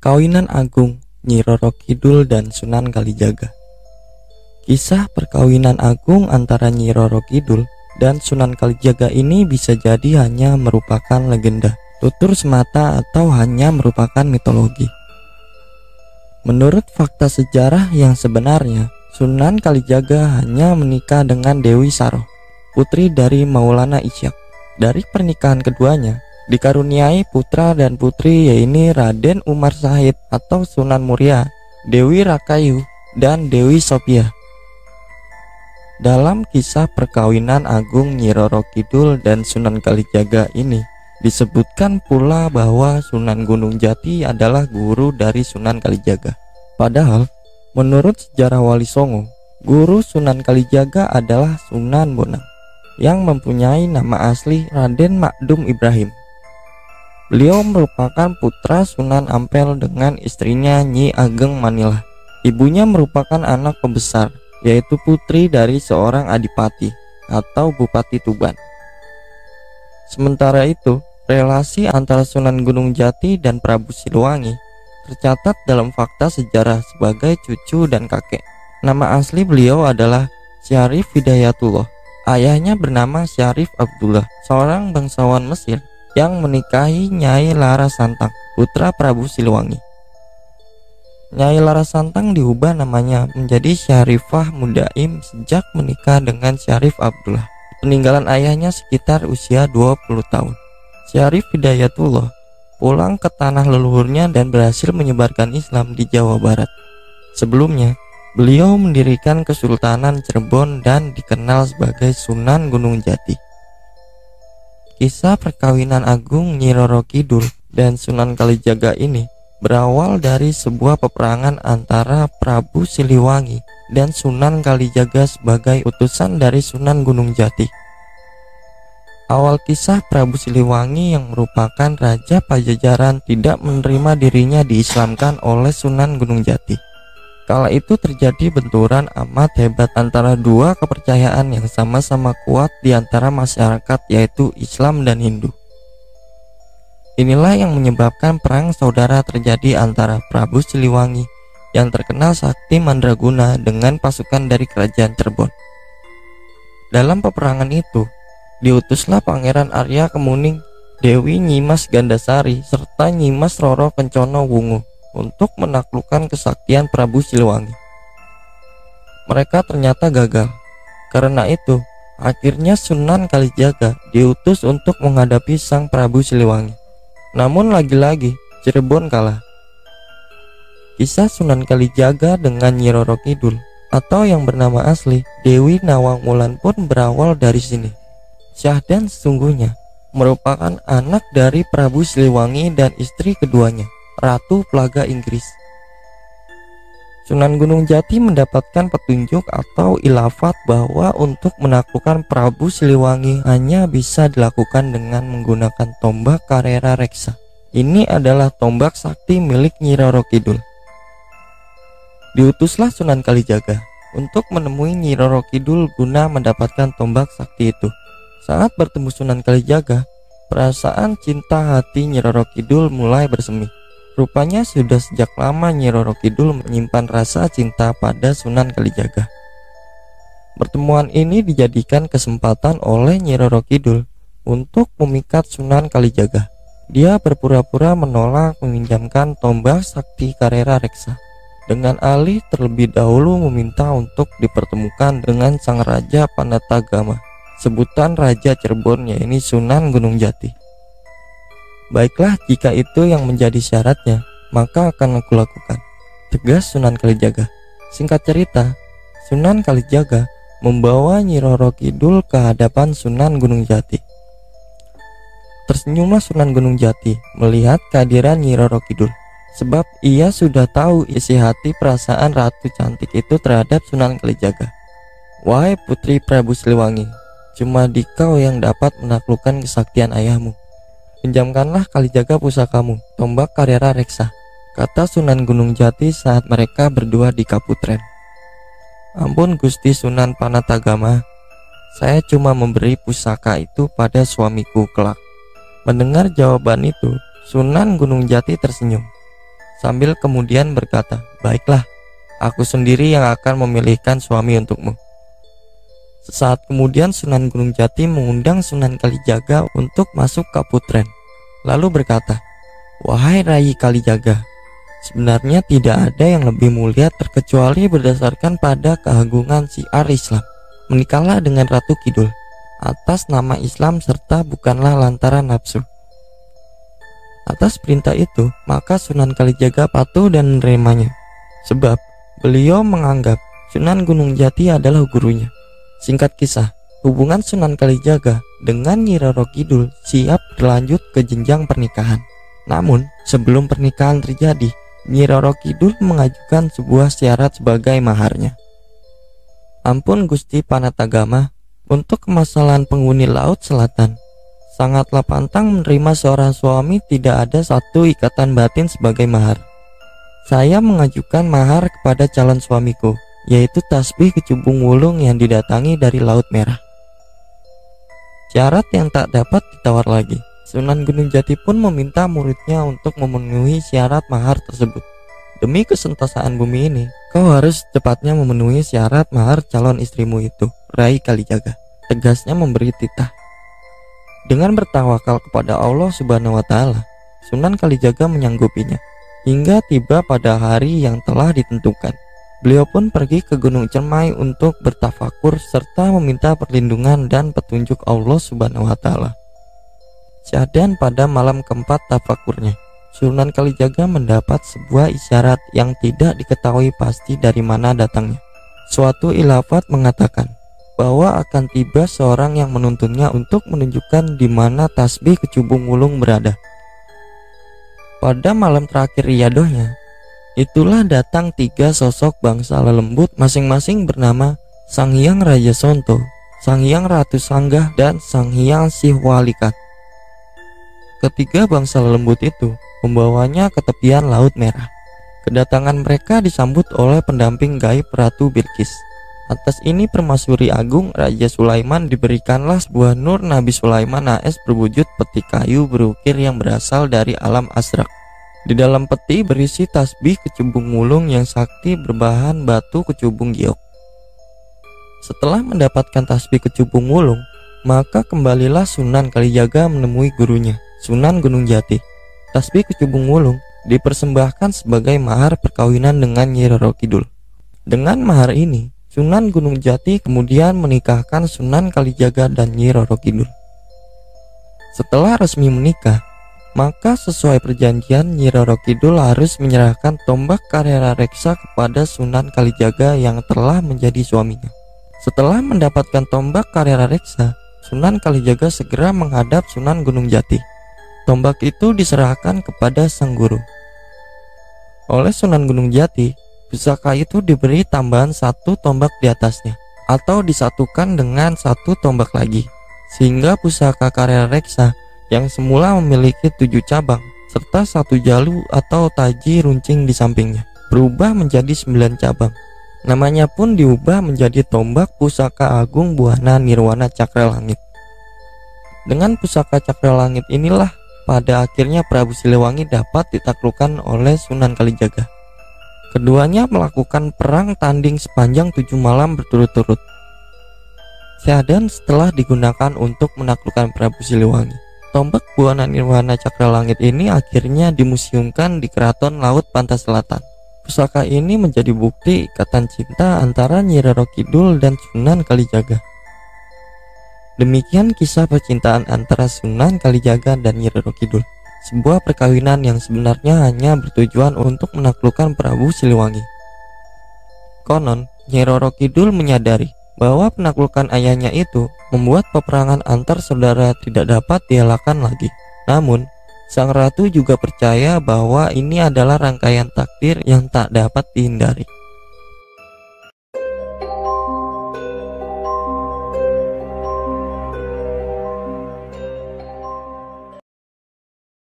Perkawinan Agung Nyi Roro Kidul dan Sunan Kalijaga. Kisah perkawinan agung antara Nyi Roro Kidul dan Sunan Kalijaga ini bisa jadi hanya merupakan legenda, tutur semata, atau hanya merupakan mitologi. Menurut fakta sejarah yang sebenarnya, Sunan Kalijaga hanya menikah dengan Dewi Saroh, putri dari Maulana Ishak. Dari pernikahan keduanya dikaruniai putra dan putri, yaitu Raden Umar Sahid atau Sunan Muria, Dewi Rakayu, dan Dewi Sophia. Dalam kisah perkawinan agung Nyi Roro Kidul dan Sunan Kalijaga ini disebutkan pula bahwa Sunan Gunung Jati adalah guru dari Sunan Kalijaga. Padahal menurut sejarah Wali Songo, guru Sunan Kalijaga adalah Sunan Bonang yang mempunyai nama asli Raden Makdum Ibrahim. Beliau merupakan putra Sunan Ampel dengan istrinya Nyi Ageng Manilah. Ibunya merupakan anak pembesar, yaitu putri dari seorang adipati atau Bupati Tuban. Sementara itu, relasi antara Sunan Gunung Jati dan Prabu Siliwangi tercatat dalam fakta sejarah sebagai cucu dan kakek. Nama asli beliau adalah Syarif Hidayatullah. Ayahnya bernama Syarif Abdullah, seorang bangsawan Mesir yang menikahi Nyai Larasantang, putra Prabu Siliwangi. Nyai Larasantang diubah namanya menjadi Syarifah Mudaim sejak menikah dengan Syarif Abdullah. Peninggalan ayahnya sekitar usia 20 tahun. Syarif Hidayatullah pulang ke tanah leluhurnya dan berhasil menyebarkan Islam di Jawa Barat. Sebelumnya, beliau mendirikan Kesultanan Cirebon dan dikenal sebagai Sunan Gunung Jati. Kisah perkawinan agung Nyi Roro Kidul dan Sunan Kalijaga ini berawal dari sebuah peperangan antara Prabu Siliwangi dan Sunan Kalijaga sebagai utusan dari Sunan Gunung Jati. Awal kisah, Prabu Siliwangi yang merupakan Raja Pajajaran tidak menerima dirinya diislamkan oleh Sunan Gunung Jati. Kala itu terjadi benturan amat hebat antara dua kepercayaan yang sama-sama kuat di antara masyarakat, yaitu Islam dan Hindu. Inilah yang menyebabkan perang saudara terjadi antara Prabu Siliwangi yang terkenal sakti mandraguna dengan pasukan dari kerajaan Cirebon. Dalam peperangan itu, diutuslah Pangeran Arya Kemuning, Dewi Nyimas Gandasari, serta Nyimas Roro Kencono Wungu untuk menaklukkan kesaktian Prabu Siliwangi. Mereka ternyata gagal. Karena itu, akhirnya Sunan Kalijaga diutus untuk menghadapi sang Prabu Siliwangi. Namun lagi-lagi Cirebon kalah. Kisah Sunan Kalijaga dengan Nyi Roro Kidul atau yang bernama asli Dewi Nawang Wulan pun berawal dari sini. Syahdan sesungguhnya merupakan anak dari Prabu Siliwangi dan istri keduanya, Ratu Plaga Inggris. Sunan Gunung Jati mendapatkan petunjuk atau ilafat bahwa untuk menaklukkan Prabu Siliwangi hanya bisa dilakukan dengan menggunakan tombak Karera Reksa. Ini adalah tombak sakti milik Nyi Roro Kidul. Diutuslah Sunan Kalijaga untuk menemui Nyi Roro Kidul guna mendapatkan tombak sakti itu. Saat bertemu Sunan Kalijaga, perasaan cinta hati Nyi Roro Kidul mulai bersemi. Rupanya sudah sejak lama Nyi Roro Kidul menyimpan rasa cinta pada Sunan Kalijaga. Pertemuan ini dijadikan kesempatan oleh Nyi Roro Kidul untuk memikat Sunan Kalijaga. Dia berpura-pura menolak meminjamkan tombak sakti Karera Reksa, dengan alih terlebih dahulu meminta untuk dipertemukan dengan sang Raja Panatagama, sebutan Raja Cirebon, yaitu Sunan Gunung Jati. Baiklah, jika itu yang menjadi syaratnya, maka akan aku lakukan, tegas Sunan Kalijaga. Singkat cerita, Sunan Kalijaga membawa Nyi Roro Kidul ke hadapan Sunan Gunung Jati. Tersenyumlah Sunan Gunung Jati melihat kehadiran Nyi Roro Kidul, sebab ia sudah tahu isi hati perasaan ratu cantik itu terhadap Sunan Kalijaga. Wahai putri Prabu Siliwangi, cuma dikau yang dapat menaklukkan kesaktian ayahmu. Pinjamkanlah Kalijaga pusakamu, tombak Karera Reksa, kata Sunan Gunung Jati saat mereka berdua di Kaputren. Ampun Gusti Sunan Panatagama, saya cuma memberi pusaka itu pada suamiku kelak. Mendengar jawaban itu, Sunan Gunung Jati tersenyum. sambil kemudian berkata, "Baiklah, aku sendiri yang akan memilihkan suami untukmu." Sesaat kemudian Sunan Gunung Jati mengundang Sunan Kalijaga untuk masuk ke Putren, lalu berkata, "Wahai Rai Kalijaga, sebenarnya tidak ada yang lebih mulia terkecuali berdasarkan pada keagungan syiar Islam. Menikahlah dengan Ratu Kidul atas nama Islam serta bukanlah lantaran nafsu." Atas perintah itu, maka Sunan Kalijaga patuh dan menerimanya, sebab beliau menganggap Sunan Gunung Jati adalah gurunya. Singkat kisah, hubungan Sunan Kalijaga dengan Nyi Roro Kidul siap berlanjut ke jenjang pernikahan. Namun, sebelum pernikahan terjadi, Nyi Roro Kidul mengajukan sebuah syarat sebagai maharnya. "Ampun Gusti Panatagama, untuk kemasalan penghuni Laut Selatan, sangatlah pantang menerima seorang suami tidak ada satu ikatan batin sebagai mahar. Saya mengajukan mahar kepada calon suamiku, yaitu tasbih kecubung wulung yang didatangi dari Laut Merah." Syarat yang tak dapat ditawar lagi. Sunan Gunung Jati pun meminta muridnya untuk memenuhi syarat mahar tersebut. "Demi kesentosan bumi ini, kau harus cepatnya memenuhi syarat mahar calon istrimu itu, Rai Kalijaga," tegasnya memberi titah. Dengan bertawakal kepada Allah Subhanahu wa Ta'ala, Sunan Kalijaga menyanggupinya hingga tiba pada hari yang telah ditentukan. Beliau pun pergi ke Gunung Cermai untuk bertafakur serta meminta perlindungan dan petunjuk Allah Subhanahu wa Ta'ala. Dan pada malam keempat tafakurnya, Sunan Kalijaga mendapat sebuah isyarat yang tidak diketahui pasti dari mana datangnya. Suatu ilafat mengatakan bahwa akan tiba seorang yang menuntunnya untuk menunjukkan di mana tasbih kecubung wulung berada. Pada malam terakhir riyadohnya, itulah datang 3 sosok bangsa lelembut masing-masing bernama Sang Hyang Raja Sonto, Sang Hyang Ratu Sanggah, dan Sang Hyang Sihwalikat. Ketiga bangsa lelembut itu membawanya ke tepian Laut Merah. Kedatangan mereka disambut oleh pendamping gaib Ratu Bilqis. Atas ini permasyuri agung Raja Sulaiman diberikanlah sebuah nur Nabi Sulaiman AS berwujud peti kayu berukir yang berasal dari alam asrak. Di dalam peti berisi tasbih kecubung wulung yang sakti berbahan batu kecubung giok. Setelah mendapatkan tasbih kecubung wulung, maka kembalilah Sunan Kalijaga menemui gurunya, Sunan Gunung Jati. Tasbih kecubung wulung dipersembahkan sebagai mahar perkawinan dengan Nyi Roro Kidul. Dengan mahar ini, Sunan Gunung Jati kemudian menikahkan Sunan Kalijaga dan Nyi Roro Kidul. Setelah resmi menikah, maka sesuai perjanjian Nyi Roro Kidul harus menyerahkan tombak Karera Reksa kepada Sunan Kalijaga yang telah menjadi suaminya. Setelah mendapatkan tombak Karera Reksa, Sunan Kalijaga segera menghadap Sunan Gunung Jati. Tombak itu diserahkan kepada sang guru. Oleh Sunan Gunung Jati, pusaka itu diberi tambahan 1 tombak di atasnya, atau disatukan dengan 1 tombak lagi, sehingga pusaka Karera Reksa yang semula memiliki 7 cabang serta 1 jalu atau taji runcing di sampingnya berubah menjadi 9 cabang. Namanya pun diubah menjadi tombak pusaka agung Buana Nirwana Cakra Langit. Dengan pusaka Cakra Langit inilah pada akhirnya Prabu Siliwangi dapat ditaklukkan oleh Sunan Kalijaga. Keduanya melakukan perang tanding sepanjang 7 malam berturut-turut. Dan setelah digunakan untuk menaklukkan Prabu Siliwangi, tombak Buana Nirwana Cakra Langit ini akhirnya dimuseumkan di Keraton Laut Pantai Selatan. Pusaka ini menjadi bukti ikatan cinta antara Nyi Roro Kidul dan Sunan Kalijaga. Demikian kisah percintaan antara Sunan Kalijaga dan Nyi Roro Kidul, sebuah perkawinan yang sebenarnya hanya bertujuan untuk menaklukkan Prabu Siliwangi. Konon, Nyi Roro Kidul menyadari bahwa penaklukan ayahnya itu membuat peperangan antar saudara tidak dapat dielakkan lagi. Namun, sang ratu juga percaya bahwa ini adalah rangkaian takdir yang tak dapat dihindari.